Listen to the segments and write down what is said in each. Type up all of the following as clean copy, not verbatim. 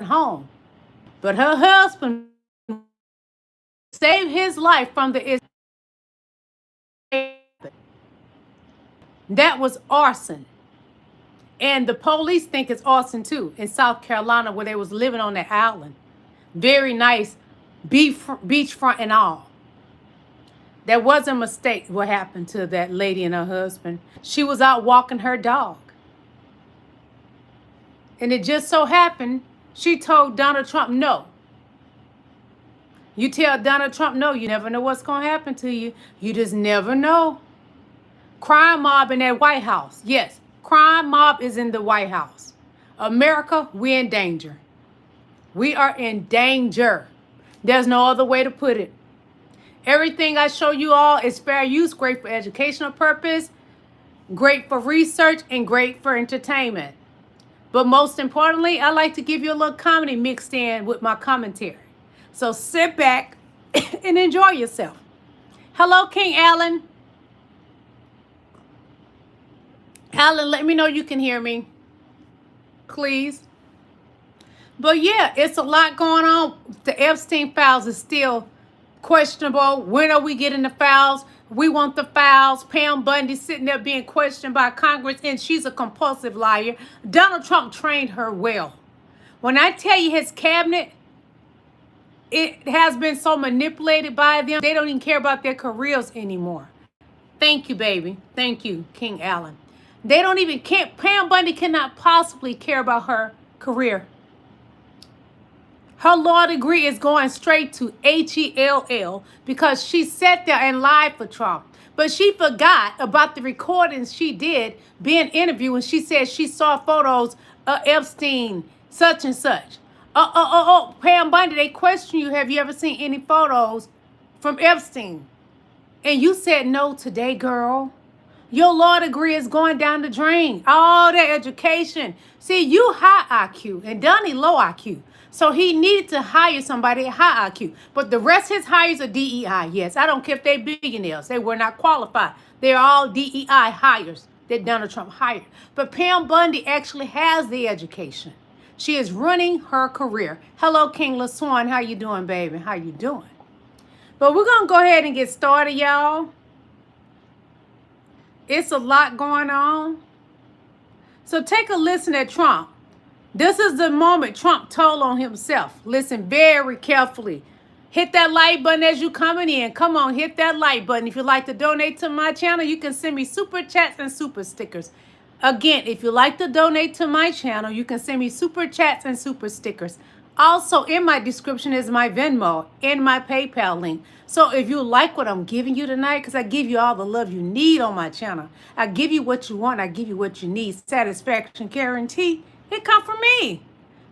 home. But her husband saved his life from the. That was arson. And the police think it's arson too in South Carolina, where they was living on that island. Very nice beachfront and all. That was a mistake what happened to that lady and her husband. She was out walking her dog. And it just so happened she told Donald Trump no. You tell Donald Trump no, you never know what's going to happen to you. You just never know. Crime mob in that White House. Yes, crime mob is in the White House. America, we're in danger. We are in danger. There's no other way to put it. Everything I show you all is fair use, great for educational purpose, great for research, and great for entertainment. But most importantly, I like to give you a little comedy mixed in with my commentary. So sit back and enjoy yourself. Hello, King Alan. Alan, let me know you can hear me, please. But yeah, it's a lot going on. The Epstein files is still questionable. When are we getting the files? We want the files. Pam Bundy sitting there being questioned by Congress, and she's a compulsive liar. Donald Trump trained her well. When I tell you his cabinet, it has been so manipulated by them, they don't even care about their careers anymore. Thank you, baby. Thank you, King Alan. They don't even care. Pam Bundy cannot possibly care about her career. Her law degree is going straight to HELL because she sat there and lied for Trump. But she forgot about the recordings she did being interviewed when she said she saw photos of Epstein, such and such. Pam Bundy, they question you, have you ever seen any photos from Epstein? And you said no today, girl. Your law degree is going down the drain. All that education. See, you high IQ and Donnie low IQ. So he needed to hire somebody at high IQ. But the rest of his hires are DEI. Yes, I don't care if they're billionaires. They were not qualified. They're all DEI hires that Donald Trump hired. But Pam Bundy actually has the education. She is running her career. Hello, King LaSwan. How you doing, baby? How you doing? But we're going to go ahead and get started, y'all. It's a lot going on. So take a listen at Trump. This is the moment Trump told on himself. Listen very carefully. Hit that like button as you coming in. Come on, hit that like button. If you'd like to donate to my channel, you can send me super chats and super stickers. Again, if you like to donate to my channel, you can send me super chats and super stickers. Also, in my description is my Venmo and my PayPal link. So if you like what I'm giving you tonight, because I give you all the love you need on my channel. I give you what you want. I give you what you need. Satisfaction guarantee. It come from me.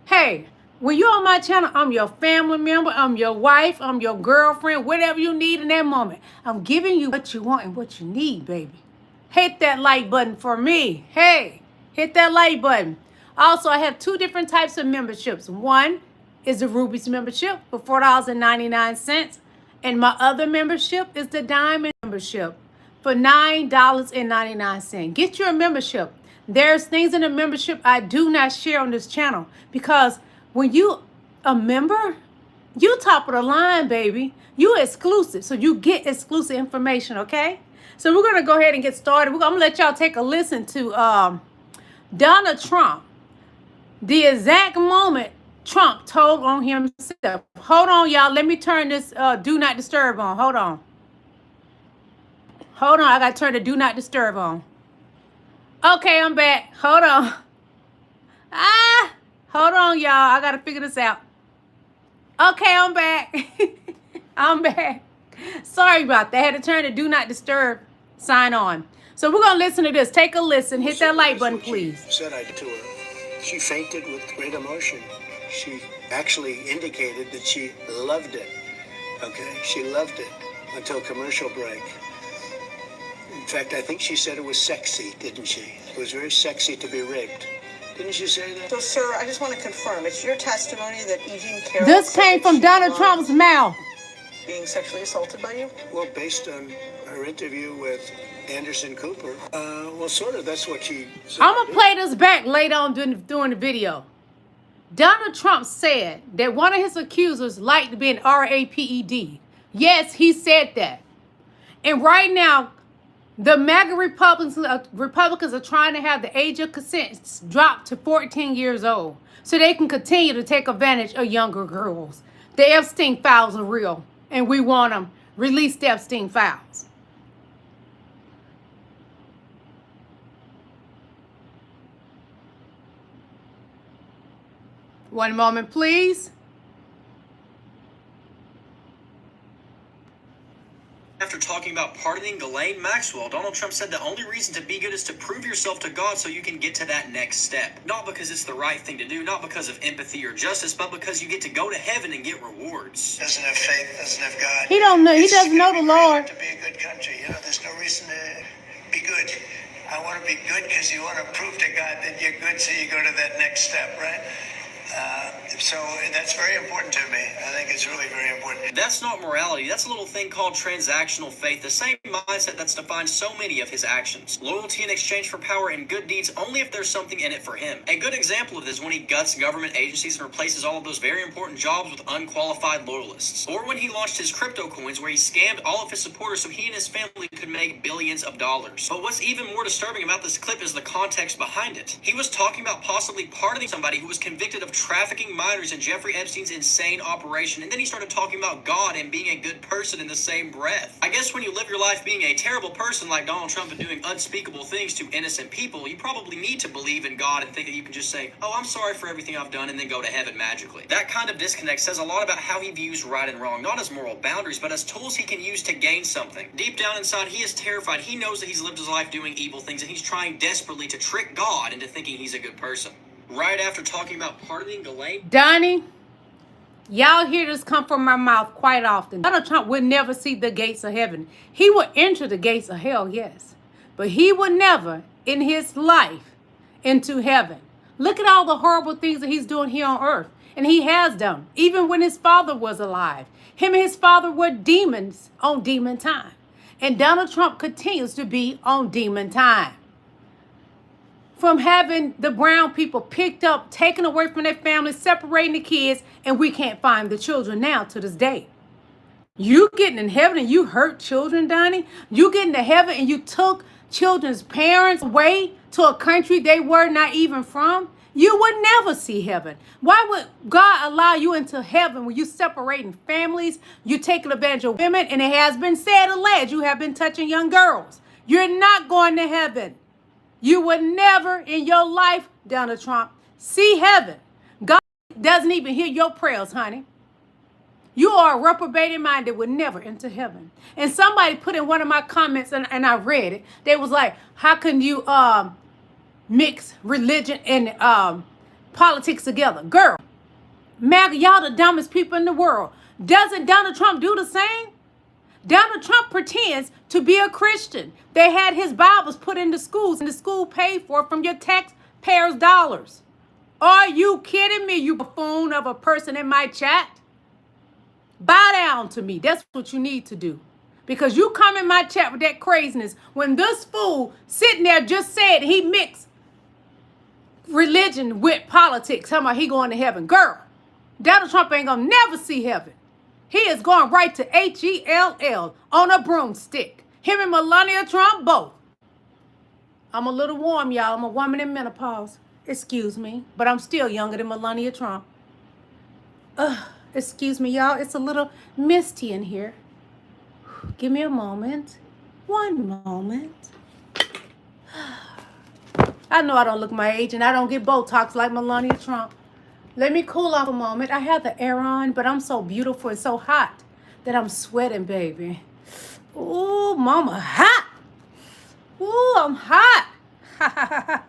Hey, when you're on my channel, I'm your family member. I'm your wife. I'm your girlfriend. Whatever you need in that moment. I'm giving you what you want and what you need, baby. Hit that like button for me. Hey, hit that like button. Also, I have two different types of memberships. One is the Ruby's membership for $4.99. And my other membership is the Diamond membership for $9.99. Get your membership. There's things in the membership I do not share on this channel because when you a member, you top of the line, baby. You exclusive, so you get exclusive information, okay? So we're going to go ahead and get started. I'm going to let y'all take a listen to Donald Trump. The exact moment Trump told on himself. Hold on, y'all. Let me turn this do not disturb on. Hold on. Hold on. I got to turn the do not disturb on. Okay, I'm back. Hold on. Hold on, y'all. I got to figure this out. Okay, I'm back. I'm back. Sorry about that. I had to turn the do not disturb sign on. So we're going to listen to this. Take a listen. Hit that like button, please. Said I to her. She fainted with great emotion. She actually indicated that she loved it. Okay, she loved it until commercial break. In fact, I think she said it was sexy, didn't she? It was very sexy to be rigged. Didn't you say that? So, sir, I just want to confirm. It's your testimony that Eugene Carroll... This came from Donald Trump's mouth. Being sexually assaulted by you? Well, based on her interview with Anderson Cooper, well, sort of, that's what she said. I'm going to play this back later on during the video. Donald Trump said that one of his accusers liked being RAPED. Yes, he said that. And right now, the MAGA Republicans are trying to have the age of consent dropped to 14 years old so they can continue to take advantage of younger girls. The Epstein files are real, and we want them. Release the Epstein files. One moment, please. After talking about pardoning Ghislaine Maxwell, Donald Trump said the only reason to be good is to prove yourself to God so you can get to that next step. Not because it's the right thing to do, not because of empathy or justice, but because you get to go to heaven and get rewards. Doesn't have faith, doesn't have God. He don't know. He doesn't know the Lord. To be a good country, you know, there's no reason to be good. I want to be good because you want to prove to God that you're good, so you go to that next step, right? So that's very important to me. I think it's really very important. That's not morality. That's a little thing called transactional faith, the same mindset that's defined so many of his actions. Loyalty in exchange for power and good deeds only if there's something in it for him. A good example of this is when he guts government agencies and replaces all of those very important jobs with unqualified loyalists. Or when he launched his crypto coins where he scammed all of his supporters so he and his family could make billions of dollars. But what's even more disturbing about this clip is the context behind it. He was talking about possibly pardoning somebody who was convicted of trafficking minors in Jeffrey Epstein's insane operation, and then he started talking about God and being a good person in the same breath. I guess when you live your life being a terrible person like Donald Trump and doing unspeakable things to innocent people, you probably need to believe in God and think that you can just say, oh, I'm sorry for everything I've done, and then go to heaven magically. That kind of disconnect says a lot about how he views right and wrong, not as moral boundaries, but as tools he can use to gain something. Deep down inside, he is terrified. He knows that he's lived his life doing evil things, and he's trying desperately to trick God into thinking he's a good person. Right after talking about pardoning Ghislaine. Donnie, y'all hear this come from my mouth quite often. Donald Trump would never see the gates of heaven. He would enter the gates of hell, yes. But he would never, in his life, into heaven. Look at all the horrible things that he's doing here on earth. And he has done, even when his father was alive. Him and his father were demons on demon time. And Donald Trump continues to be on demon time. From having the brown people picked up, taken away from their families, separating the kids, and we can't find the children now to this day. You getting in heaven and you hurt children, Donnie? You getting to heaven and you took children's parents away to a country they were not even from? You would never see heaven. Why would God allow you into heaven when you separating families, you taking advantage of women, and it has been said, alleged, you have been touching young girls? You're not going to heaven. You would never in your life, Donald Trump, see heaven. God doesn't even hear your prayers, honey. You are a reprobated mind that would never enter heaven. And somebody put in one of my comments, and I read it. They was like, how can you mix religion and politics together? Girl, MAGA, y'all the dumbest people in the world. Doesn't Donald Trump do the same? Donald Trump pretends to be a Christian. They had his Bibles put into schools, and the school paid for from your taxpayers' dollars. Are you kidding me, you buffoon of a person in my chat? Bow down to me. That's what you need to do. Because you come in my chat with that craziness when this fool sitting there just said he mixed religion with politics. How about he going to heaven? Girl, Donald Trump ain't going to never see heaven. He is going right to HELL on a broomstick. Him and Melania Trump both. I'm a little warm, y'all. I'm a woman in menopause. Excuse me. But I'm still younger than Melania Trump. Excuse me, y'all. It's a little misty in here. Give me a moment. One moment. I know I don't look my age and I don't get Botox like Melania Trump. Let me cool off a moment. I have the air on, but I'm so beautiful and so hot that I'm sweating, baby. Ooh, mama, hot. Ooh, I'm hot.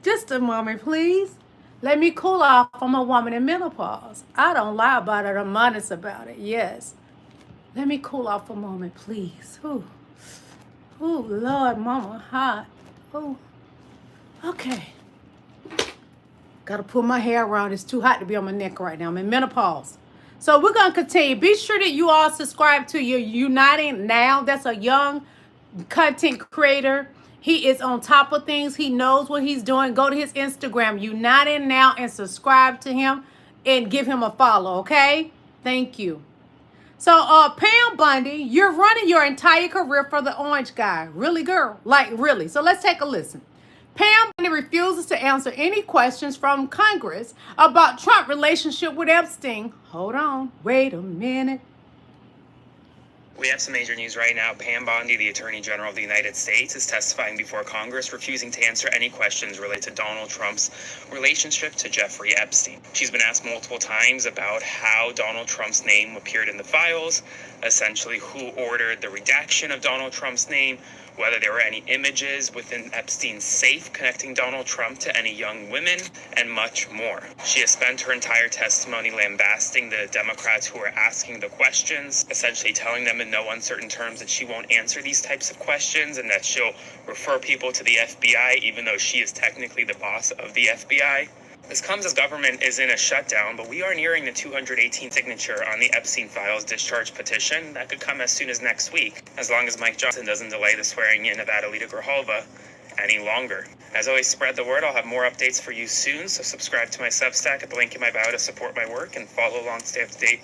Just a moment, please. Let me cool off. I'm a woman in menopause. I don't lie about it. I'm honest about it. Yes. Let me cool off a moment, please. Ooh, ooh, Lord, mama, hot. Ooh, okay. Got to pull my hair around. It's too hot to be on my neck right now. I'm in menopause. So we're going to continue. Be sure that you all subscribe to your Uniting Now. That's a young content creator. He is on top of things. He knows what he's doing. Go to his Instagram, United Now, and subscribe to him and give him a follow, okay? Thank you. So, Pam Bundy, you're running your entire career for the orange guy. Really, girl? Like, really? So let's take a listen. Pam Bundy refuses to answer any questions from Congress about Trump's relationship with Epstein. Hold on. Wait a minute. We have some major news right now. Pam Bondi, the Attorney General of the United States, is testifying before Congress, refusing to answer any questions related to Donald Trump's relationship to Jeffrey Epstein. She's been asked multiple times about how Donald Trump's name appeared in the files, essentially who ordered the redaction of Donald Trump's name, whether there were any images within Epstein's safe connecting Donald Trump to any young women, and much more. She has spent her entire testimony lambasting the Democrats who are asking the questions, essentially telling them in no uncertain terms that she won't answer these types of questions and that she'll refer people to the FBI, even though she is technically the boss of the FBI. This comes as government is in a shutdown, but we are nearing the 218th signature on the Epstein files discharge petition. That could come as soon as next week, as long as Mike Johnson doesn't delay the swearing in of Adelita Grijalva any longer. As always, spread the word. I'll have more updates for you soon, so subscribe to my Substack at the link in my bio to support my work and follow along to stay up to date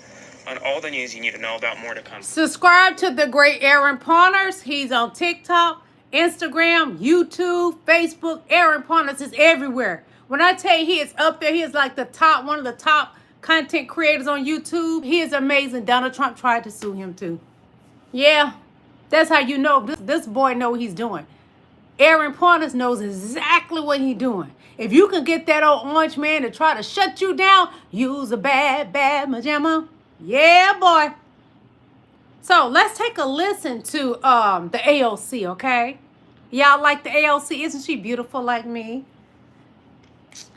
on all the news you need to know about. More to come. Subscribe to the great Aaron Partners. He's on TikTok, Instagram, YouTube, Facebook. Aaron Partners is everywhere. When I tell you he is up there, he is like one of the top content creators on YouTube. He is amazing. Donald Trump tried to sue him too. Yeah, that's how you know this boy know what he's doing. Aaron Partners knows exactly what he's doing. If you can get that old orange man to try to shut you down, use a bad pajama. Yeah, boy. So let's take a listen to the AOC, okay? Y'all like the AOC? Isn't she beautiful like me?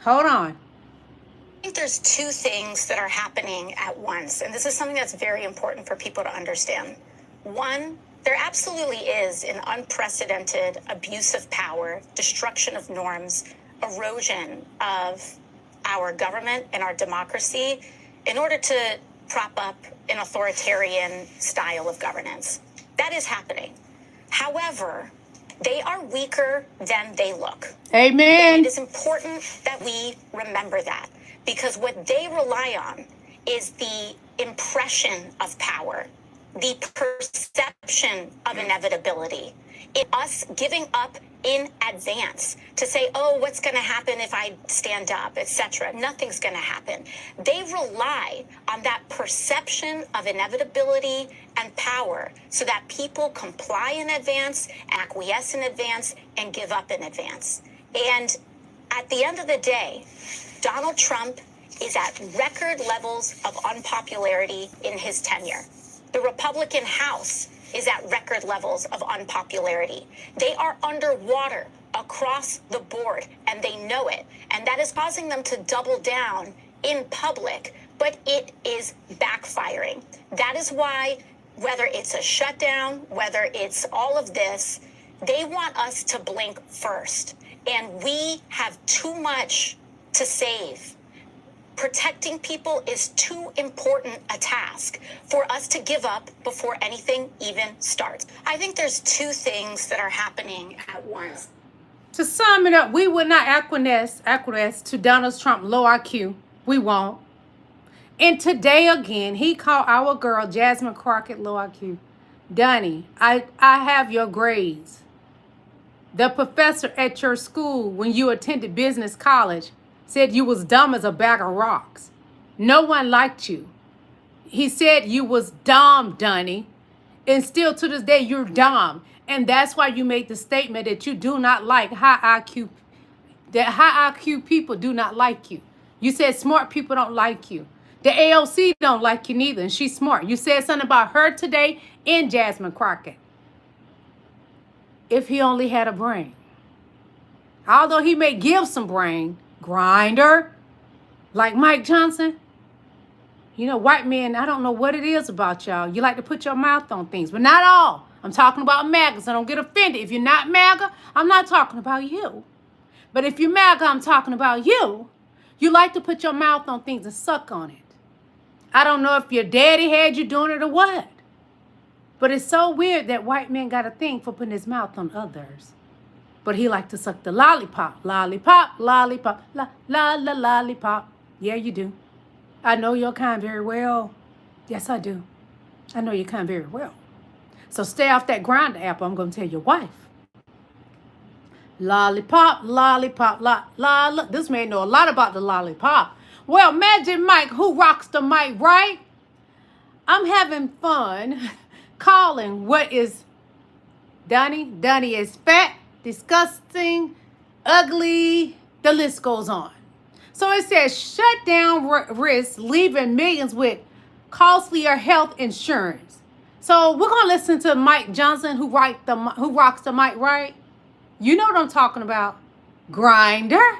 Hold on. I think there's two things that are happening at once, and this is something that's very important for people to understand. One, there absolutely is an unprecedented abuse of power, destruction of norms, erosion of our government and our democracy in order to prop up an authoritarian style of governance. That is happening. However, they are weaker than they look. Amen. And it is important that we remember that, because what they rely on is the impression of power, the perception of inevitability, us giving up in advance to say, oh, what's going to happen if I stand up, etc. Nothing's going to happen. They rely on that perception of inevitability and power so that people comply in advance, acquiesce in advance, and give up in advance. And at the end of the day, Donald Trump is at record levels of unpopularity in his tenure. The Republican House is at record levels of unpopularity. They are underwater across the board, and they know it. And that is causing them to double down in public, but it is backfiring. That is why, whether it's a shutdown, whether it's all of this, they want us to blink first. And we have too much to save. Protecting people is too important a task for us to give up before anything even starts. I think there's two things that are happening at once. To sum it up, we will not acquiesce to Donald Trump low IQ. We won't. And today again, he called our girl Jasmine Crockett low IQ. Donnie, I have your grades. The professor at your school when you attended business college said you was dumb as a bag of rocks. No one liked you. He said you was dumb, Donnie. And still to this day, you're dumb. And that's why you made the statement that you do not like high IQ, that high IQ people do not like you. You said smart people don't like you. The AOC don't like you neither, and she's smart. You said something about her today in Jasmine Crockett. If he only had a brain. Although he may give some brain, grinder, like Mike Johnson. You know, white men, I don't know what it is about y'all. You like to put your mouth on things, but not all. I'm talking about MAGA, so don't get offended. If you're not MAGA, I'm not talking about you. But if you're MAGA, I'm talking about you. You like to put your mouth on things and suck on it. I don't know if your daddy had you doing it or what. But it's so weird that white men got a thing for putting his mouth on others. But he liked to suck the lollipop. Lollipop, lollipop, la, la, la, lollipop. Yeah, you do. I know your kind very well. Yes, I do. I know your kind very well. So stay off that Grindr app. I'm going to tell your wife. Lollipop, lollipop, la, la, la. This man know a lot about the lollipop. Well, Magic Mike, who rocks the mic, right? I'm having fun calling what is Donnie. Donnie is fat, disgusting, ugly. The list goes on. So it says shut down risks, leaving millions with costlier health insurance. So we're gonna listen to Mike Johnson, who rocks the mic, right? You know what I'm talking about. Grinder.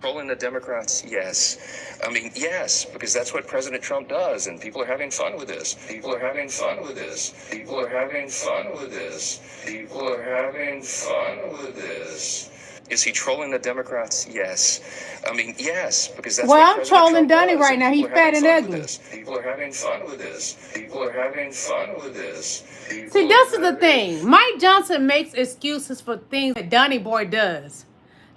Trolling the Democrats, yes. I mean, yes, because that's what President Trump does, and people are having fun with this. People are having fun with this. People are having fun with this. People are having fun with this. Is he trolling the Democrats? Yes. I mean, yes, because that's well, what I'm President trolling Trump Donnie does, right now. He's fat and ugly. People are having fun with this. People are having fun with this. See, this is the thing. Mike Johnson makes excuses for things that Donnie Boy does.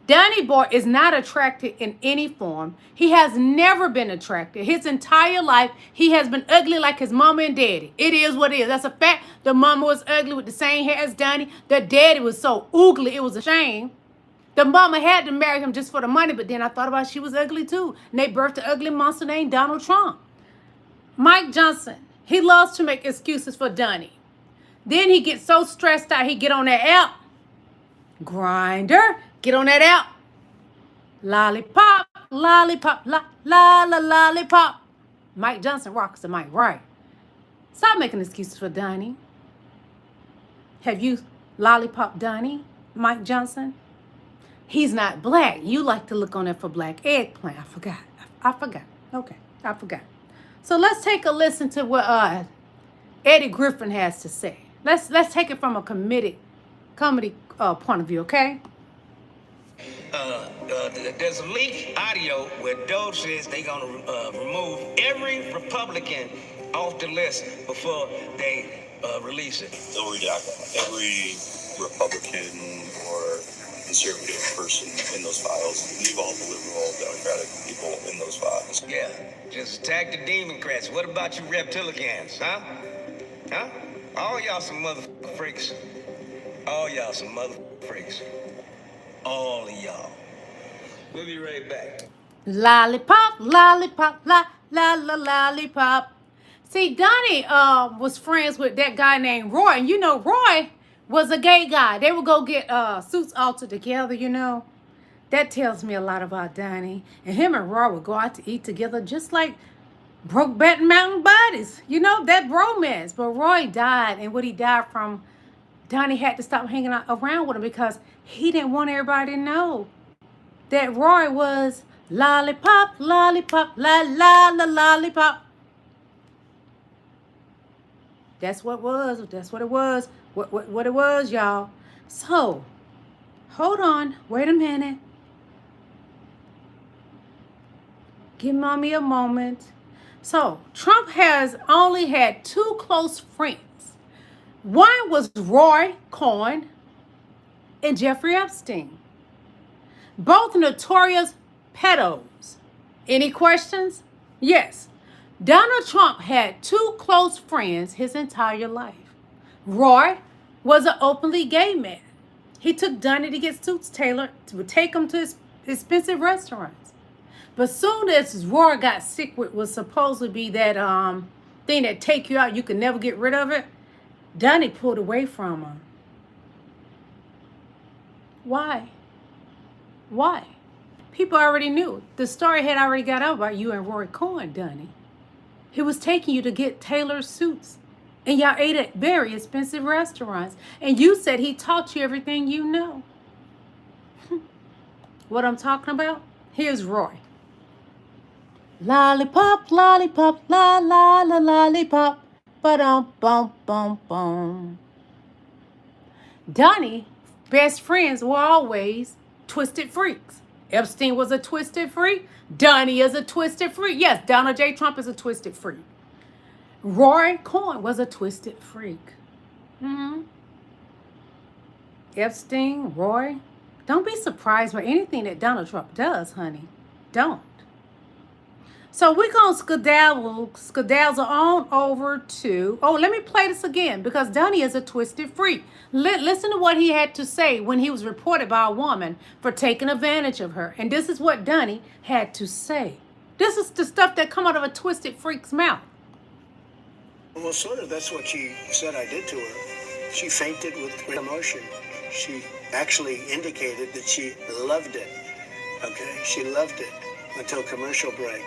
Donnie Boy is not attracted in any form. He has never been attracted. His entire life, he has been ugly like his mama and daddy. It is what it is. That's a fact. The mama was ugly with the same hair as Donnie. The daddy was so ugly, it was a shame. The mama had to marry him just for the money, but then I thought about she was ugly too. And they birthed an ugly monster named Donald Trump. Mike Johnson, he loves to make excuses for Donnie. Then he gets so stressed out, he get on that app. Grinder, get on that app. Lollipop, lollipop, la, la, la, lollipop. Mike Johnson rocks the mic, right? Stop making excuses for Donnie. Have you lollipop Donnie, Mike Johnson? He's not black. You like to look on there for black eggplant. I forgot. Okay, I forgot. So let's take a listen to what Eddie Griffin has to say. Let's take it from a comedy point of view, okay? There's a leaked audio where Doge says they're going to remove every Republican off the list before they release it. They'll redact every Republican or conservative person in those files, leave all the liberal Democratic people in those files. Yeah, just attack the Democrats. What about you reptilicans, huh? Huh? All y'all some mother freaks. All y'all some mother freaks. All of y'all. We'll be right back. Lollipop, lollipop, la, la, la, lollipop. See, Donnie was friends with that guy named Roy. And you know, Roy was a gay guy. They would go get suits altered together, you know. That tells me a lot about Donnie. And him and Roy would go out to eat together just like Brokeback Mountain Buddies. You know, that romance. But Roy died, and what he died from, Donnie had to stop hanging out around with him because he didn't want everybody to know that Roy was lollipop, lollipop, la, la, la, lollipop. That's what it was. That's what it was. What it was, y'all. So, hold on. Wait a minute. Give mommy a moment. So, Trump has only had 2 close friends. One was Roy Cohn and Jeffrey Epstein. Both notorious pedos. Any questions? Yes. Donald Trump had 2 close friends his entire life. Roy was an openly gay man. He took Donnie to get suits tailored, to take him to his expensive restaurants. But soon as Roy got sick with was supposed to be that thing that take you out, you can never get rid of it, Donnie pulled away from him. Why? Why? People already knew. The story had already got out about you and Roy Cohn, Donnie. He was taking you to get tailored suits. And y'all ate at very expensive restaurants. And you said he taught you everything you know. What I'm talking about? Here's Roy. Lollipop, lollipop, la, la, la, lollipop. Ba-dum, bum, bum, bum. Donnie, best friends were always twisted freaks. Epstein was a twisted freak. Donnie is a twisted freak. Yes, Donald J. Trump is a twisted freak. Roy Cohn was a twisted freak. Epstein, Roy. Don't be surprised by anything that Donald Trump does, honey. Don't. So we're going to skedazzle on over to... Oh, let me play this again because Donnie is a twisted freak. Listen to what he had to say when he was reported by a woman for taking advantage of her. And this is what Donnie had to say. This is the stuff that come out of a twisted freak's mouth. Well, sort of, that's what she said I did to her. She fainted with great emotion. She actually indicated that she loved it. Okay? She loved it until commercial break.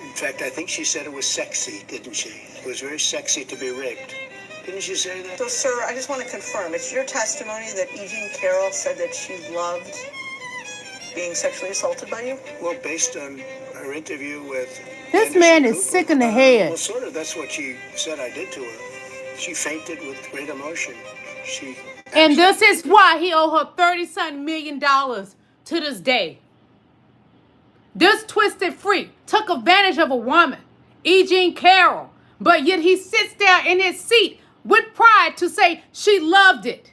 In fact, I think she said it was sexy, didn't she? It was very sexy to be rigged. Didn't you say that? So, sir, I just want to confirm, it's your testimony that E. Jean Carroll said that she loved being sexually assaulted by you? Well, based on her interview with... This man is sick in the head. Well, sort of, that's what she said I did to her. She fainted with great emotion. And this is why he owed her $30-something million to this day. This twisted freak took advantage of a woman, E. Jean Carroll, but yet he sits there in his seat with pride to say she loved it.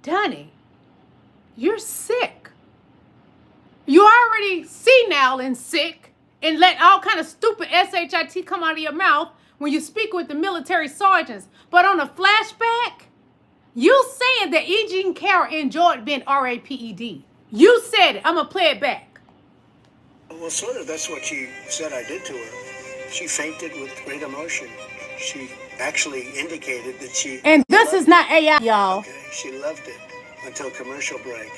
Donnie, you're sick. You already senile and sick and let all kind of stupid shit come out of your mouth when you speak with the military sergeants. But on a flashback, you saying that E. Jean Carroll enjoyed being raped. You said it. I'm going to play it back. Well, sort of, that's what she said I did to her. She fainted with great emotion. She actually indicated that she... And this is not AI, y'all. Okay, she loved it until commercial break.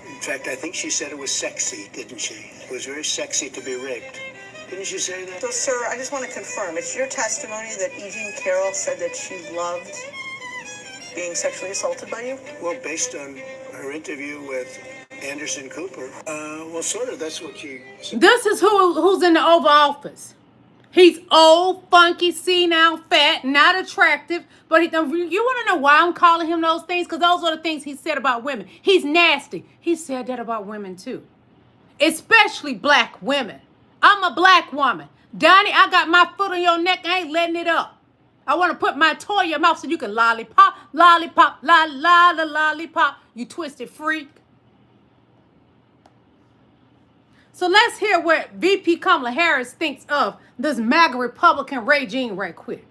In fact, I think she said it was sexy, didn't she? It was very sexy to be rigged. Didn't you say that? So, sir, I just want to confirm, it's your testimony that E. Jean Carroll said that she loved being sexually assaulted by you? Well, based on her interview with Anderson Cooper, well, sort of, that's what she said. This is who's in the Oval Office. He's old, funky, senile, fat, not attractive. But you want to know why I'm calling him those things? Because those are the things he said about women. He's nasty. He said that about women, too. Especially black women. I'm a black woman. Donnie, I got my foot on your neck. I ain't letting it up. I want to put my toy in your mouth so you can lollipop, lollipop, la la la lollipop. You twisted freak. So let's hear what VP Kamala Harris thinks of this MAGA Republican regime right quick.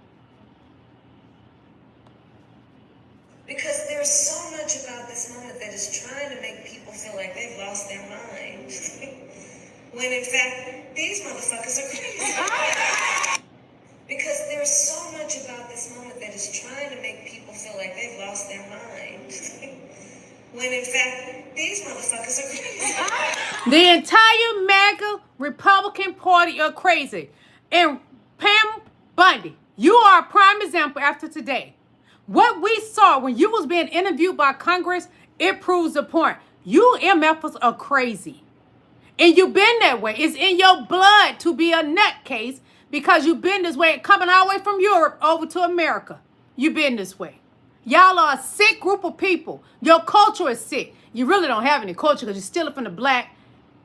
Because there's so much about this moment that is trying to make people feel like they've lost their minds. When in fact, these motherfuckers are crazy. Because there's so much about this moment that is trying to make people feel like they've lost their minds. When in fact, these motherfuckers are crazy. The entire MAGA Republican Party are crazy. And Pam Bundy, you are a prime example after today. What we saw when you was being interviewed by Congress, it proves the point. You MFers are crazy. And you've been that way. It's in your blood to be a nutcase because you've been this way, coming all the way from Europe over to America. You've been this way. Y'all are a sick group of people. Your culture is sick. You really don't have any culture because you steal it from the black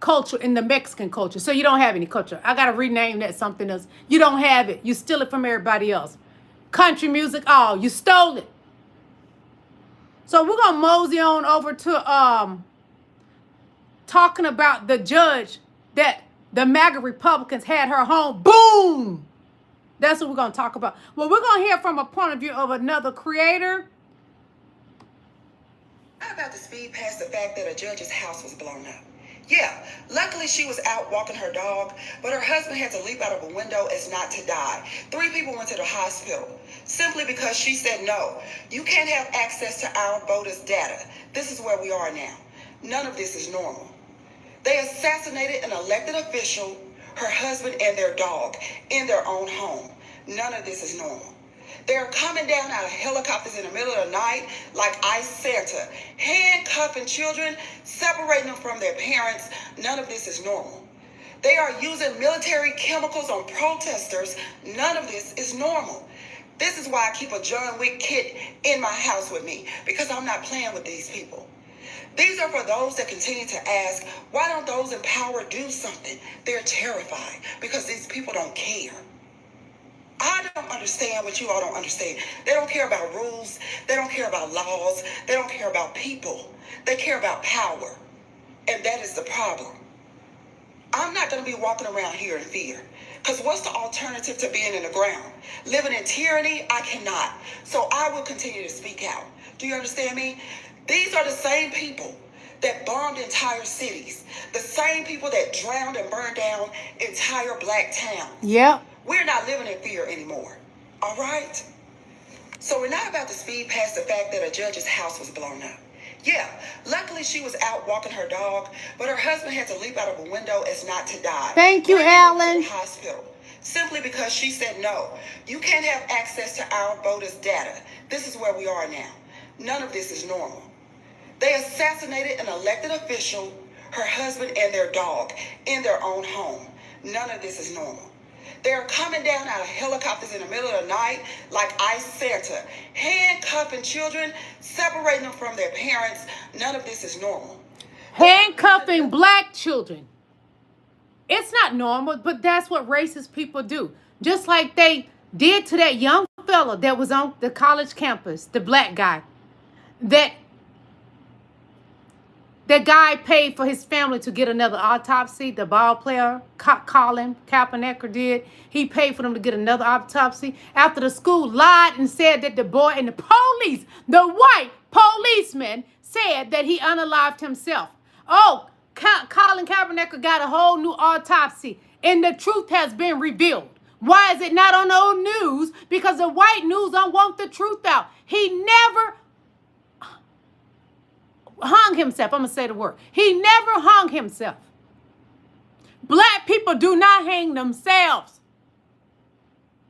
culture and the Mexican culture. So you don't have any culture. I got to rename that something else. You don't have it. You steal it from everybody else. Country music, all. You stole it. So we're going to mosey on over to talking about the judge that the MAGA Republicans had her home. Boom! That's what we're going to talk about. Well, we're going to hear from a point of view of another creator. How about to speed past the fact that a judge's house was blown up? Yeah, luckily she was out walking her dog, but her husband had to leap out of a window as not to die. 3 people went to the hospital simply because she said, no, you can't have access to our voters' data. This is where we are now. None of this is normal. They assassinated an elected official, her husband, and their dog in their own home. None of this is normal. They're coming down out of helicopters in the middle of the night like Ice Santa, handcuffing children, separating them from their parents. None of this is normal. They are using military chemicals on protesters. None of this is normal. This is why I keep a John Wick kit in my house with me, because I'm not playing with these people. These are for those that continue to ask, why don't those in power do something? They're terrified because these people don't care. I don't understand what you all don't understand. They don't care about rules. They don't care about laws. They don't care about people. They care about power. And that is the problem. I'm not going to be walking around here in fear. Because what's the alternative to being in the ground? Living in tyranny? I cannot. So I will continue to speak out. Do you understand me? These are the same people that bombed entire cities. The same people that drowned and burned down entire black towns. Yep. We're not living in fear anymore. All right? So we're not about to speed past the fact that a judge's house was blown up. Yeah, luckily she was out walking her dog, but her husband had to leap out of a window as not to die. Thank you, Alan. Hospital, simply because she said no. You can't have access to our voters' data. This is where we are now. None of this is normal. They assassinated an elected official, her husband, and their dog in their own home. None of this is normal. They're coming down out of helicopters in the middle of the night like Ice Santa, handcuffing children, separating them from their parents. None of this is normal. Handcuffing black children. It's not normal, but that's what racist people do. Just like they did to that young fella that was on the college campus, the black guy, that guy paid for his family to get another autopsy. The ball player, Colin Kaepernick did. He paid for them to get another autopsy after the school lied and said that the boy and the police, the white policeman, said that he unalived himself. Oh, Colin Kaepernick got a whole new autopsy, and the truth has been revealed. Why is it not on the old news? Because the white news don't want the truth out. He never hung himself. I'm going to say the word. He never hung himself. Black people do not hang themselves.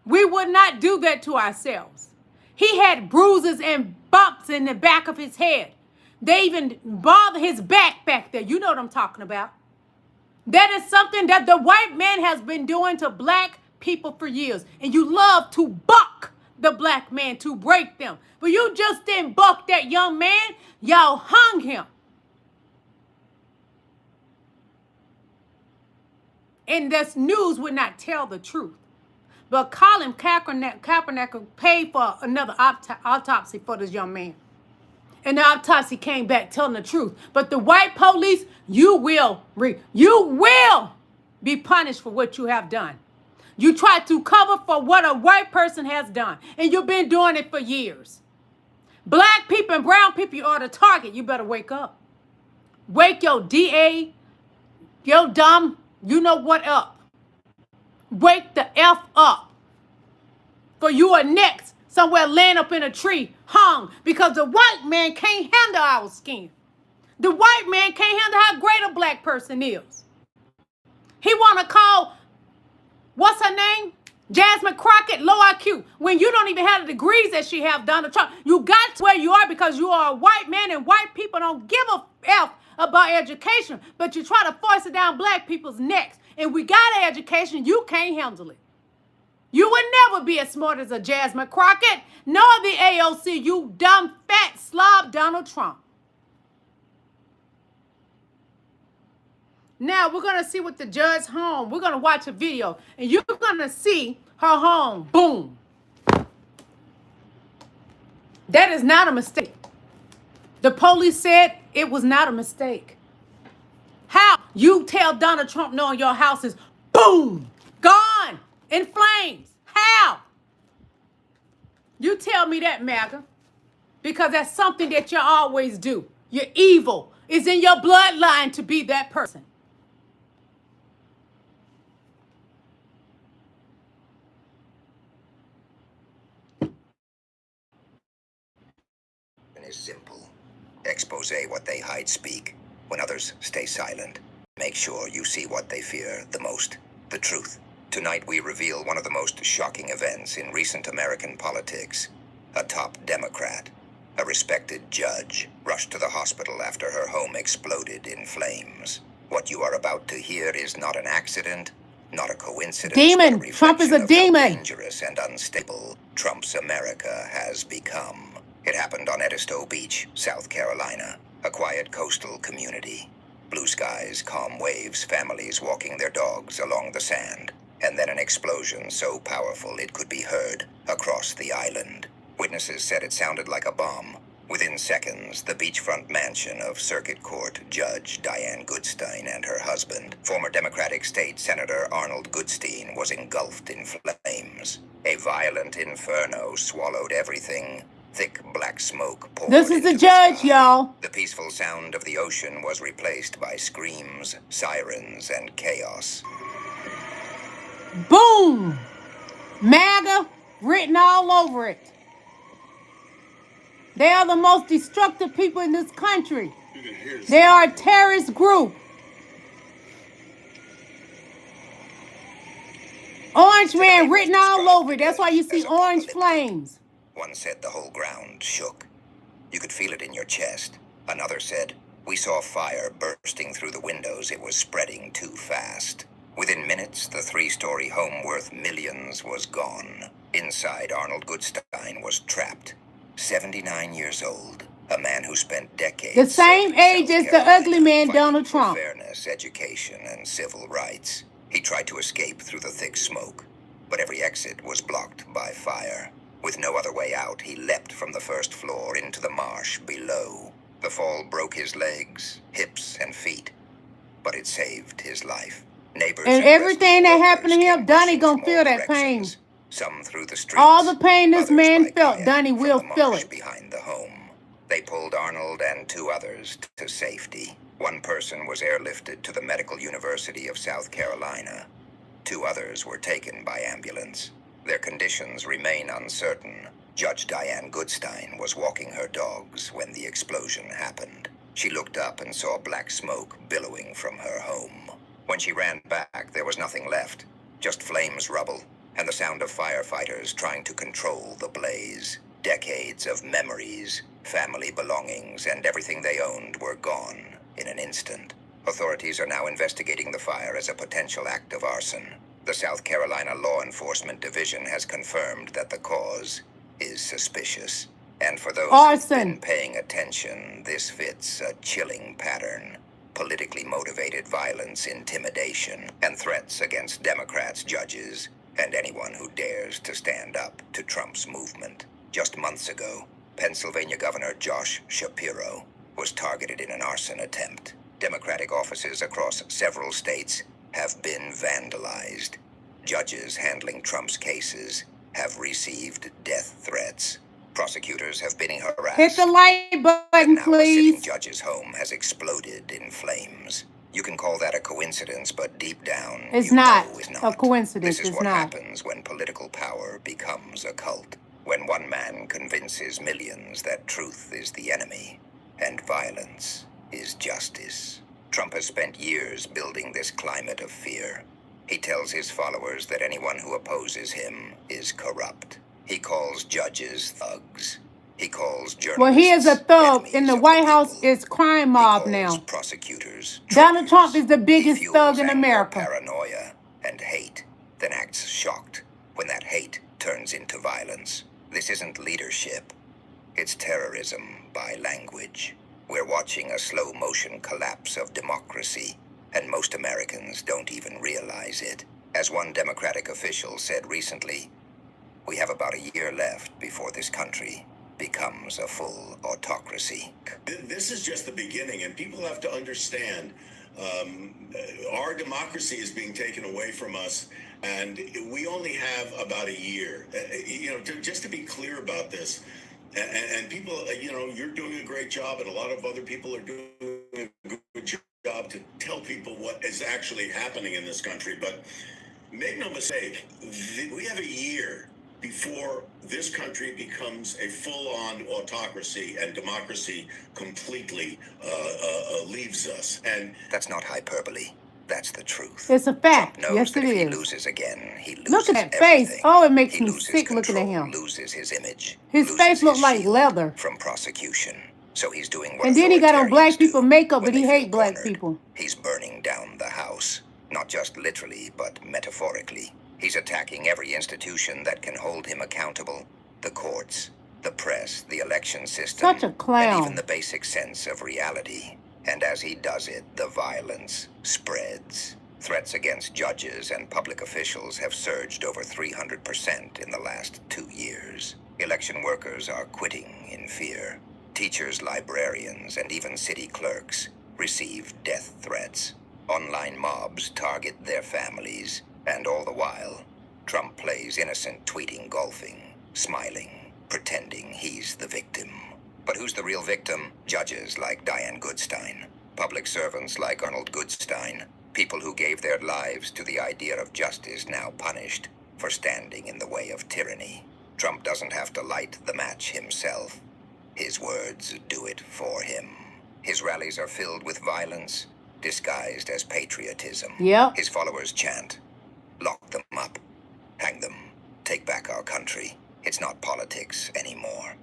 We would not do that to ourselves. He had bruises and bumps in the back of his head. They even bothered his back there. You know what I'm talking about. That is something that the white man has been doing to black people for years. And you love to buck the black man to break them. But you just didn't buck that young man. Y'all hung him. And this news would not tell the truth. But Colin Kaepernick paid for another autopsy for this young man. And the autopsy came back telling the truth. But the white police, you will be punished for what you have done. You try to cover for what a white person has done. And you've been doing it for years. Black people and brown people, you are the target. You better wake up. Wake your DA, your dumb, you know what up. Wake the F up. For you are next, somewhere laying up in a tree, hung, because the white man can't handle our skin. The white man can't handle how great a black person is. He want to call, what's her name? Jasmine Crockett, low IQ. When you don't even have the degrees that she have, Donald Trump. You got to where you are because you are a white man, and white people don't give a F about education. But you try to force it down black people's necks. And we got an education, you can't handle it. You would never be as smart as a Jasmine Crockett, nor the AOC, you dumb, fat slob Donald Trump. Now, we're going to see what the judge's home. We're going to watch a video, and you're going to see her home. Boom. That is not a mistake. The police said it was not a mistake. How? You tell Donald Trump knowing your house is, boom, gone, in flames. How? You tell me that, MAGA, because that's something that you always do. You're evil. It's in your bloodline to be that person. Is simple. Expose what they hide speak. When others stay silent, make sure you see what they fear the most, the truth. Tonight we reveal one of the most shocking events in recent American politics. A top Democrat, a respected judge, rushed to the hospital after her home exploded in flames. What you are about to hear is not an accident, not a coincidence. Demon. Trump is a demon. Dangerous and unstable Trump's America has become. It happened on Edisto Beach, South Carolina, a quiet coastal community. Blue skies, calm waves, families walking their dogs along the sand. and then an explosion so powerful it could be heard across the island. Witnesses said it sounded like a bomb. Within seconds, the beachfront mansion of Circuit Court Judge Diane Goodstein and her husband, former Democratic State Senator Arnold Goodstein, was engulfed in flames. A violent inferno swallowed everything. Thick black smoke poured This is the into judge, sky. y'all. The peaceful sound of the ocean was replaced by screams, sirens, and chaos. Boom! MAGA written all over it. They are the most destructive people in this country. They are a terrorist group. Orange man written all over it. That's why you see orange flames. One said the whole ground shook. You could feel it in your chest. Another said, we saw fire bursting through the windows. It was spreading too fast. Within minutes, the three-story home worth millions was gone. Inside, Arnold Goodstein was trapped. 79 years old, a man who spent decades The same age as the ugly man, Donald Trump. Fairness, education, and civil rights. He tried to escape through the thick smoke, but every exit was blocked by fire. With no other way out, he leapt from the first floor into the marsh below. The fall broke his legs, hips, and feet, but it saved his life. Neighbors and everything that happened to him, Donnie gonna feel that pain. Some through the streets, all the pain this man by felt, kayak Donnie will from the feel marsh it. behind the home. They pulled Arnold and two others to safety. One person was airlifted to the Medical University of South Carolina. Two others were taken by ambulance. Their conditions remain uncertain. Judge Diane Goodstein was walking her dogs when the explosion happened. She looked up and saw black smoke billowing from her home. When she ran back, there was nothing left, just flames, rubble, and the sound of firefighters trying to control the blaze. Decades of memories, family belongings, and everything they owned were gone in an instant. Authorities are now investigating the fire as a potential act of arson. The South Carolina Law Enforcement Division has confirmed that the cause is suspicious. And for those who've been paying attention, this fits a chilling pattern. Politically motivated violence, intimidation, and threats against Democrats, judges, and anyone who dares to stand up to Trump's movement. Just months ago, Pennsylvania Governor Josh Shapiro was targeted in an arson attempt. Democratic offices across several states have been vandalized. Judges handling Trump's cases have received death threats. Prosecutors have been harassed. Hit the like button, now please. A sitting judge's home has exploded in flames. You can call that a coincidence, but deep down, It's you not know it's a not. coincidence. This is It's what not. happens when political power becomes a cult. When one man convinces millions that truth is the enemy and violence is justice. Trump has spent years building this climate of fear. He tells his followers that anyone who opposes him is corrupt. He calls judges thugs. He calls journalists Well, he is a thug in the enemies of White the House. people. It's crime He mob calls now. prosecutors Donald Trump traitors. is the biggest He fuels thug in anger, America. paranoia, and hate, then acts shocked when that hate turns into violence. This isn't leadership. It's terrorism by language. We're watching a slow motion collapse of democracy, and most Americans don't even realize it. As one Democratic official said recently, we have about a year left before this country becomes a full autocracy. This is just the beginning, and people have to understand our democracy is being taken away from us, and we only have about a year. Just to be clear about this, and people, you're doing a great job, and a lot of other people are doing a good job to tell people what is actually happening in this country. But make no mistake, we have a year before this country becomes a full-on autocracy and democracy completely leaves us. And that's not hyperbole. That's the truth. It's a fact. Trump knows Yes, that it if he is. loses again, he loses Look at that everything. face. Oh, it makes He me loses sick looking at control, him. loses his image. His loses face looked his like shield leather. from prosecution. So he's doing what And then he got on black authoritarians do people makeup, when but he they feel hate black cornered. people. He's burning down the house, not just literally, but metaphorically. He's attacking every institution that can hold him accountable. The courts, the press, the election system, Such a clown. and even the basic sense of reality. And as he does it, the violence spreads. Threats against judges and public officials have surged over 300% in the last 2 years. Election workers are quitting in fear. Teachers, librarians, and even city clerks receive death threats. Online mobs target their families, and all the while, Trump plays innocent tweeting, golfing, smiling, pretending he's the victim. But who's the real victim? Judges like Diane Goodstein, public servants like Arnold Goodstein, people who gave their lives to the idea of justice now punished for standing in the way of tyranny. Trump doesn't have to light the match himself. His words do it for him. His rallies are filled with violence, disguised as patriotism. Yep. His followers chant, lock them up, hang them, take back our country. It's not politics anymore.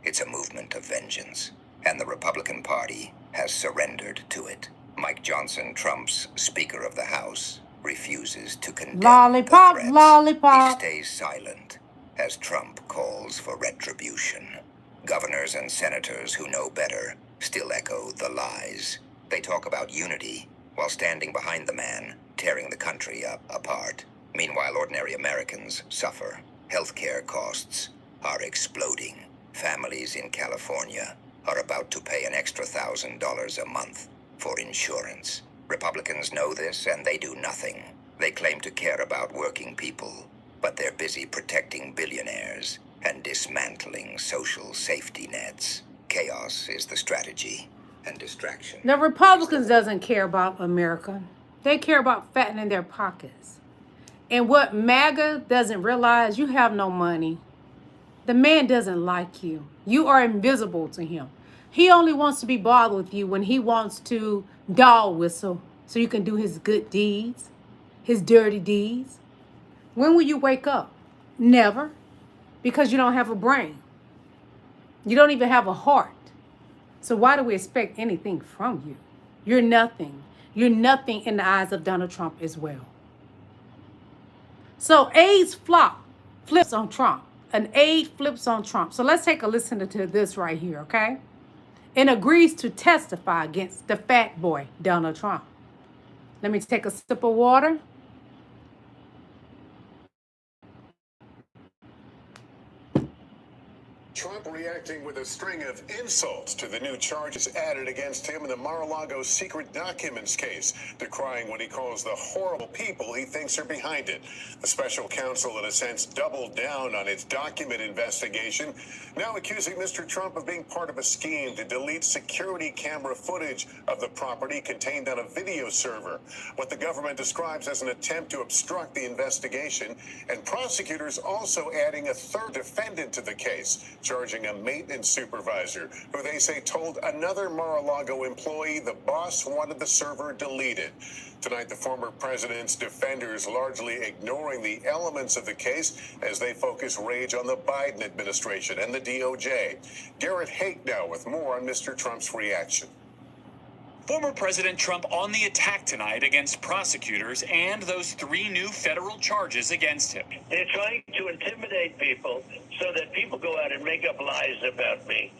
It's a movement of vengeance, and the Republican Party has surrendered to it. Mike Johnson, Trump's Speaker of the House, refuses to condemn Lollipop, the threats. lollipop. He stays silent as Trump calls for retribution. Governors and senators who know better still echo the lies. They talk about unity while standing behind the man tearing the country apart. Meanwhile, ordinary Americans suffer. Healthcare costs are exploding. Families in California are about to pay an extra $1,000 a month for insurance. Republicans know this, and they do nothing. They claim to care about working people, but they're busy protecting billionaires and dismantling social safety nets. Chaos is the strategy, and distraction. The Republicans doesn't care about America. They care about fattening their pockets. And what MAGA doesn't realize, you have no money. The man doesn't like you. You are invisible to him. He only wants to be bothered with you when he wants to dog whistle so you can do his good deeds, his dirty deeds. When will you wake up? Never. Because you don't have a brain. You don't even have a heart. So why do we expect anything from you? You're nothing. You're nothing in the eyes of Donald Trump as well. So AIDS flips on Trump. An aide flips on Trump. So let's take a listen to this right here, okay? And agrees to testify against the fat boy, Donald Trump. Let me take a sip of water. Trump reacting with a string of insults to the new charges added against him in the Mar-a-Lago secret documents case, decrying what he calls the horrible people he thinks are behind it. The special counsel, in a sense, doubled down on its document investigation, now accusing Mr. Trump of being part of a scheme to delete security camera footage of the property contained on a video server, what the government describes as an attempt to obstruct the investigation, and prosecutors also adding a third defendant to the case, charging a maintenance supervisor who they say told another Mar-a-Lago employee the boss wanted the server deleted. Tonight, the former president's defenders largely ignoring the elements of the case as they focus rage on the Biden administration and the DOJ. Garrett Hake now with more on Mr. Trump's reaction. Former President Trump on the attack tonight against prosecutors and those 3 new federal charges against him. They're trying to intimidate people so that people go out and make up lies about me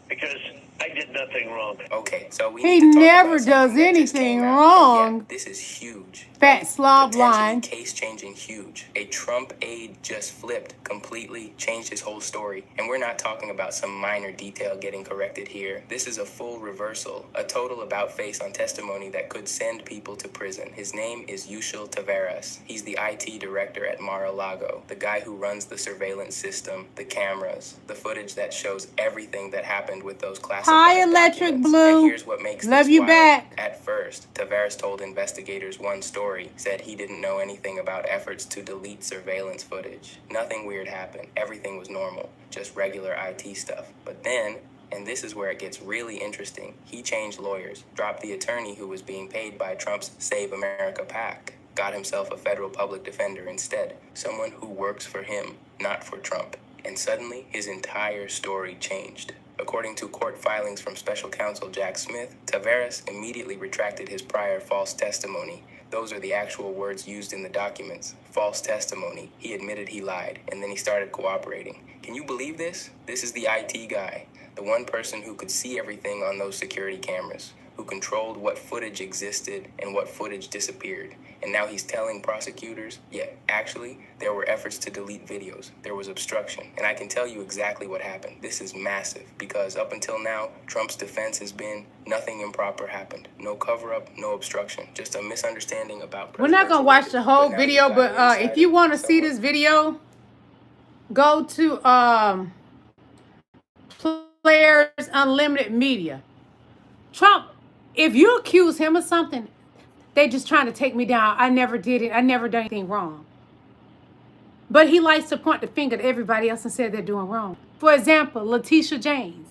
because I did nothing wrong. Okay, so he never does anything wrong. Yeah, this is huge. Fat slob line. Case-changing huge. A Trump aide just flipped, completely changed his whole story. And we're not talking about some minor detail getting corrected here. This is a full reversal, a total about-face on testimony that could send people to prison. His name is Yushil Taveras. He's the IT director at Mar-a-Lago, the guy who runs the surveillance system, the cameras, the footage that shows everything that happened with those classified Hi, Electric documents. Blue. And here's what makes Love this you wild. back. At first, Taveras told investigators one story, said he didn't know anything about efforts to delete surveillance footage. Nothing weird happened. Everything was normal, just regular IT stuff. But then, and this is where it gets really interesting, he changed lawyers, dropped the attorney who was being paid by Trump's Save America PAC, got himself a federal public defender instead, someone who works for him, not for Trump. And suddenly, his entire story changed. According to court filings from special counsel Jack Smith, Taveras immediately retracted his prior false testimony. Those are the actual words used in the documents. False testimony. He admitted he lied, and then he started cooperating. Can you believe this? This is the IT guy, the one person who could see everything on those security cameras, who controlled what footage existed and what footage disappeared. And now he's telling prosecutors, yeah, actually, there were efforts to delete videos. There was obstruction. And I can tell you exactly what happened. This is massive because up until now, Trump's defense has been nothing improper happened. No cover-up, no obstruction. Just a misunderstanding about... We're not going to watch the whole video, but if you want to see this video, go to Players Unlimited Media. Trump, if you accuse him of something, they just trying to take me down. I never did it. I never done anything wrong. But he likes to point the finger at everybody else and say they're doing wrong. For example, Letitia James,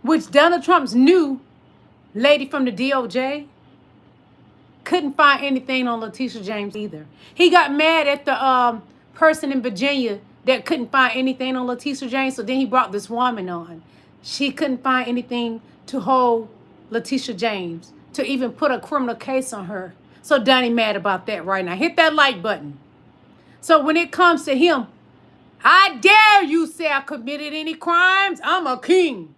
which Donald Trump's new lady from the DOJ, couldn't find anything on Letitia James either. He got mad at the person in Virginia that couldn't find anything on Letitia James, so then he brought this woman on. She couldn't find anything to hold Letitia James, to even put a criminal case on her. So Donnie mad about that right now. Hit that like button. So when it comes to him, I dare you say I committed any crimes. I'm a king.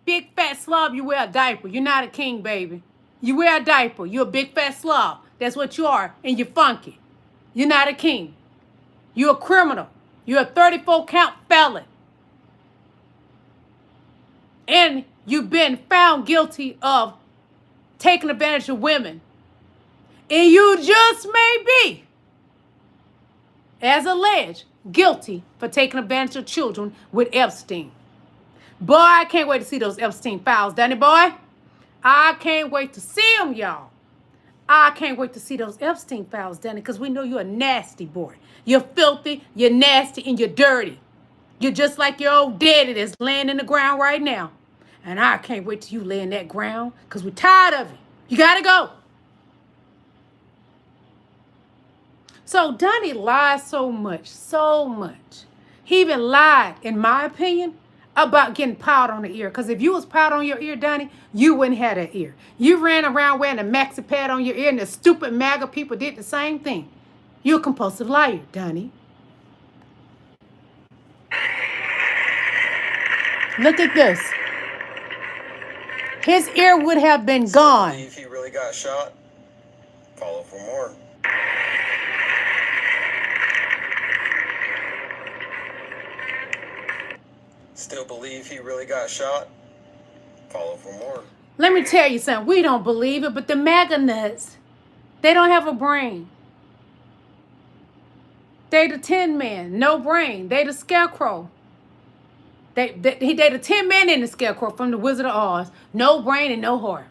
Big fat slob, you wear a diaper. You're not a king, baby. You wear a diaper. You're a big fat slob. That's what you are. And you're funky. You're not a king. You're a criminal. You're a 34-count felon. And you've been found guilty of taking advantage of women. And you just may be, as alleged, guilty for taking advantage of children with Epstein. Boy, I can't wait to see those Epstein files, Danny boy. I can't wait to see them, y'all. I can't wait to see those Epstein files, Danny, because we know you're a nasty boy. You're filthy, you're nasty, and you're dirty. You're just like your old daddy that's laying in the ground right now. And I can't wait till you lay in that ground because we're tired of it. You got to go. So Donnie lied so much. He even lied, in my opinion, about getting powder on the ear. Because if you was powder on your ear, Donnie, you wouldn't have that ear. You ran around wearing a maxi pad on your ear, and the stupid MAGA people did the same thing. You're a compulsive liar, Donnie. Look at this. His ear would have been gone. Believe he really got shot? Follow for more. Still believe he really got shot? Follow for more. Let me tell you something. We don't believe it, but the MAGA nuts, they don't have a brain. They the Tin Man, no brain. They the Scarecrow. They the Tin Man and the Scarecrow from the Wizard of Oz. No brain and no heart.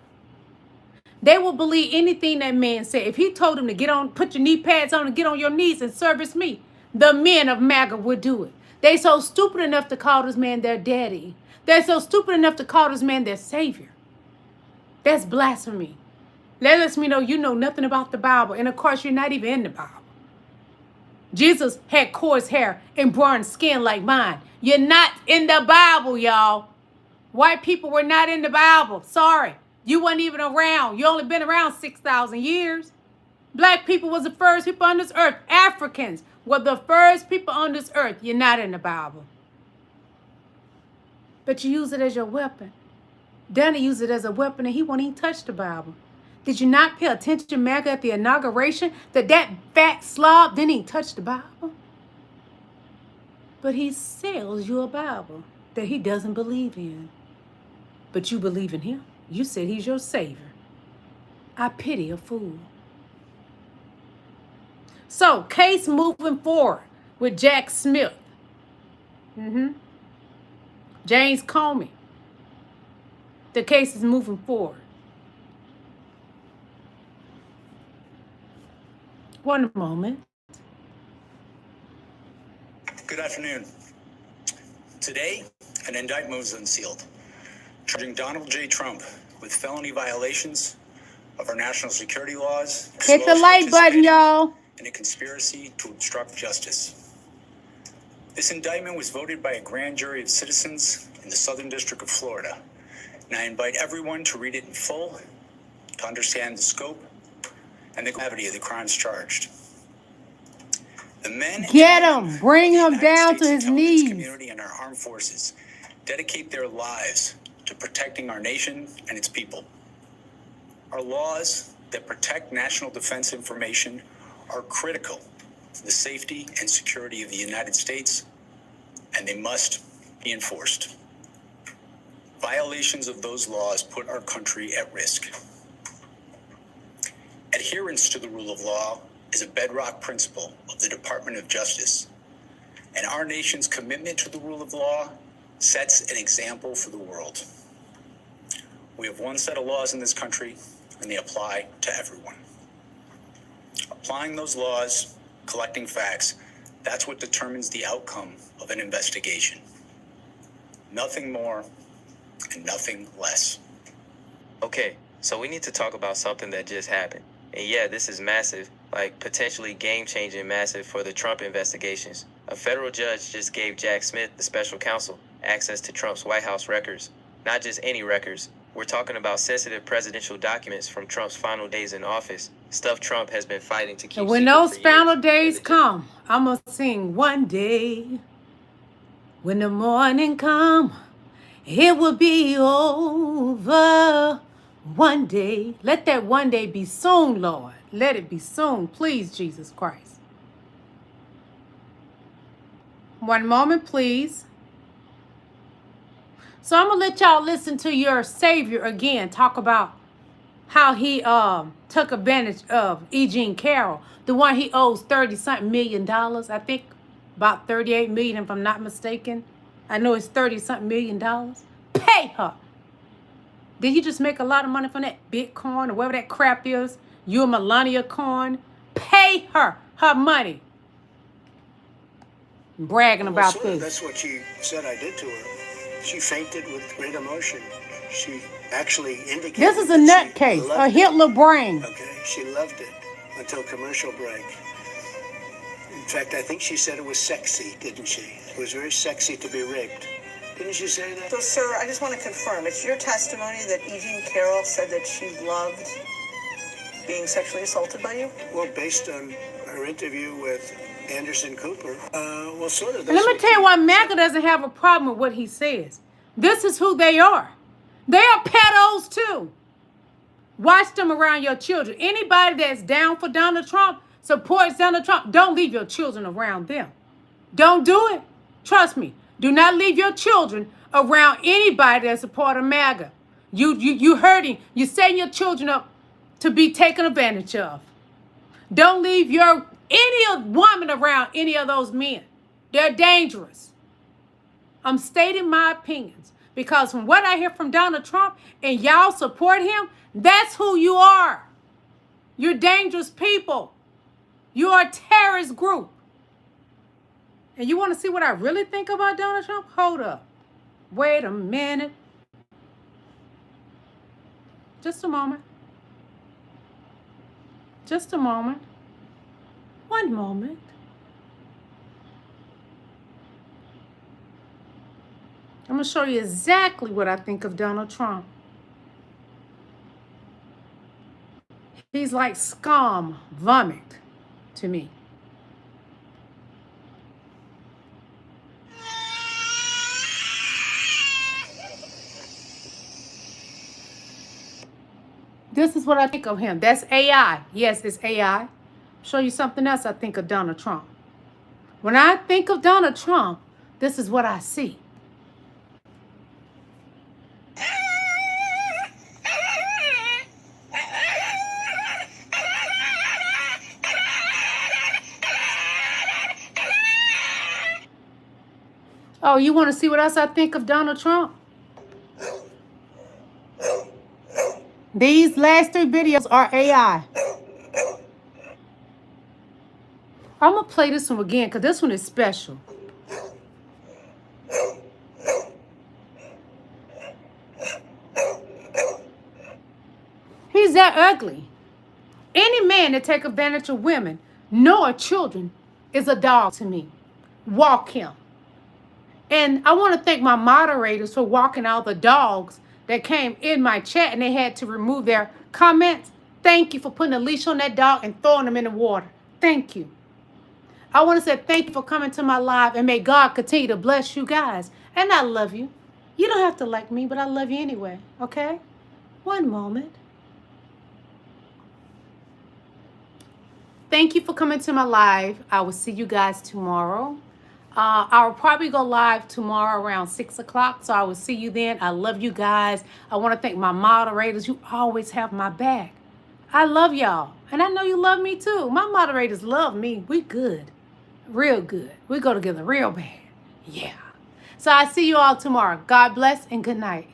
They will believe anything that man said. If he told them to get on, put your knee pads on and get on your knees and service me, the men of MAGA would do it. They so stupid enough to call this man their daddy. They're so stupid enough to call this man their savior. That's blasphemy. That lets me know you know nothing about the Bible. And of course, you're not even in the Bible. Jesus had coarse hair and bronze skin like mine. You're not in the Bible, y'all. White people were not in the Bible. Sorry. You weren't even around. You only been around 6,000 years. Black people was the first people on this earth. Africans were the first people on this earth. You're not in the Bible. But you use it as your weapon. Danny used it as a weapon and he won't even touch the Bible. Did you not pay attention, MAGA, at the inauguration that fat slob didn't even touch the Bible? But he sells you a Bible that he doesn't believe in. But you believe in him. You said he's your savior. I pity a fool. So, case moving forward with Jack Smith. James Comey. The case is moving forward. One moment. Good afternoon. Today, an indictment was unsealed, charging Donald J. Trump with felony violations of our national security laws. Hit the like button, y'all. In a conspiracy to obstruct justice. This indictment was voted by a grand jury of citizens in the Southern District of Florida. And I invite everyone to read it in full, to understand the scope and the gravity of the crimes charged. The men get him, bring him down to his knees. Community and our armed forces dedicate their lives to protecting our nation and its people. Our laws that protect national defense information are critical to the safety and security of the United States, and they must be enforced. Violations of those laws put our country at risk. Adherence to the rule of law is a bedrock principle of the Department of Justice, and our nation's commitment to the rule of law sets an example for the world. We have one set of laws in this country, and they apply to everyone. Applying those laws, collecting facts, that's what determines the outcome of an investigation. Nothing more and nothing less. Okay, so we need to talk about something that just happened. And yeah, this is massive, like potentially game-changing massive for the Trump investigations. A federal judge just gave Jack Smith, the special counsel, access to Trump's White House records. Not just any records. We're talking about sensitive presidential documents from Trump's final days in office. Stuff Trump has been fighting to keep And when secret those for final years. days come, I'm going to sing one day. When the morning come, it will be over. One day. Let that one day be soon, Lord. Let it be soon, please, Jesus Christ. One moment, please. So I'm going to let y'all listen to your Savior again talk about how he took advantage of E. Jean Carroll, the one he owes $30-something million, I think about $38 million if I'm not mistaken. I know it's $30-something million. Pay her. Did you just make a lot of money from that Bitcoin or whatever that crap is? You a Melania coin? Pay her money. Bragging about this. That's what she said I did to her. She fainted with great emotion. She actually indicated This is a nutcase, a Hitler brain. Okay, she loved it until commercial break. In fact, I think she said it was sexy, didn't she? It was very sexy to be rigged. Didn't you say that? So, sir, I just want to confirm, it's your testimony that E. Jean Carroll said that she loved being sexually assaulted by you? Well, based on her interview with Anderson Cooper, well, sort of. And let me tell you why MAGA doesn't have a problem with what he says. This is who they are. They are pedos too. Watch them around your children. Anybody that's down for Donald Trump, supports Donald Trump, don't leave your children around them. Don't do it. Trust me. Do not leave your children around anybody that's a part of MAGA. You hurting. You're setting your children up to be taken advantage of. Don't leave any woman around any of those men. They're dangerous. I'm stating my opinions because from what I hear from Donald Trump and y'all support him, that's who you are. You're dangerous people. You are a terrorist group. And you want to see what I really think about Donald Trump? Hold up. Wait a minute. Just a moment. Just a moment. One moment. I'm going to show you exactly what I think of Donald Trump. He's like scum, vomit to me. This is what I think of him. That's AI. Yes, it's AI. Show you something else I think of Donald Trump. When I think of Donald Trump, this is what I see. Oh, you want to see what else I think of Donald Trump? These last 3 videos are AI. I'm going to play this one again because this one is special. He's that ugly. Any man that take advantage of women, nor children, is a dog to me. Walk him. And I want to thank my moderators for walking out the dogs that came in my chat and they had to remove their comments. Thank you for putting a leash on that dog and throwing them in the water. Thank you. I want to say thank you for coming to my live and may God continue to bless you guys. And I love you. You don't have to like me, but I love you anyway. Okay? One moment. thank you for coming to my live. I will see you guys tomorrow. I will probably go live tomorrow around 6 o'clock. So I will see you then. I love you guys. I want to thank my moderators. You always have my back. I love y'all. And I know you love me too. My moderators love me. We good. Real good. We go together real bad. Yeah. So I see you all tomorrow. God bless and good night.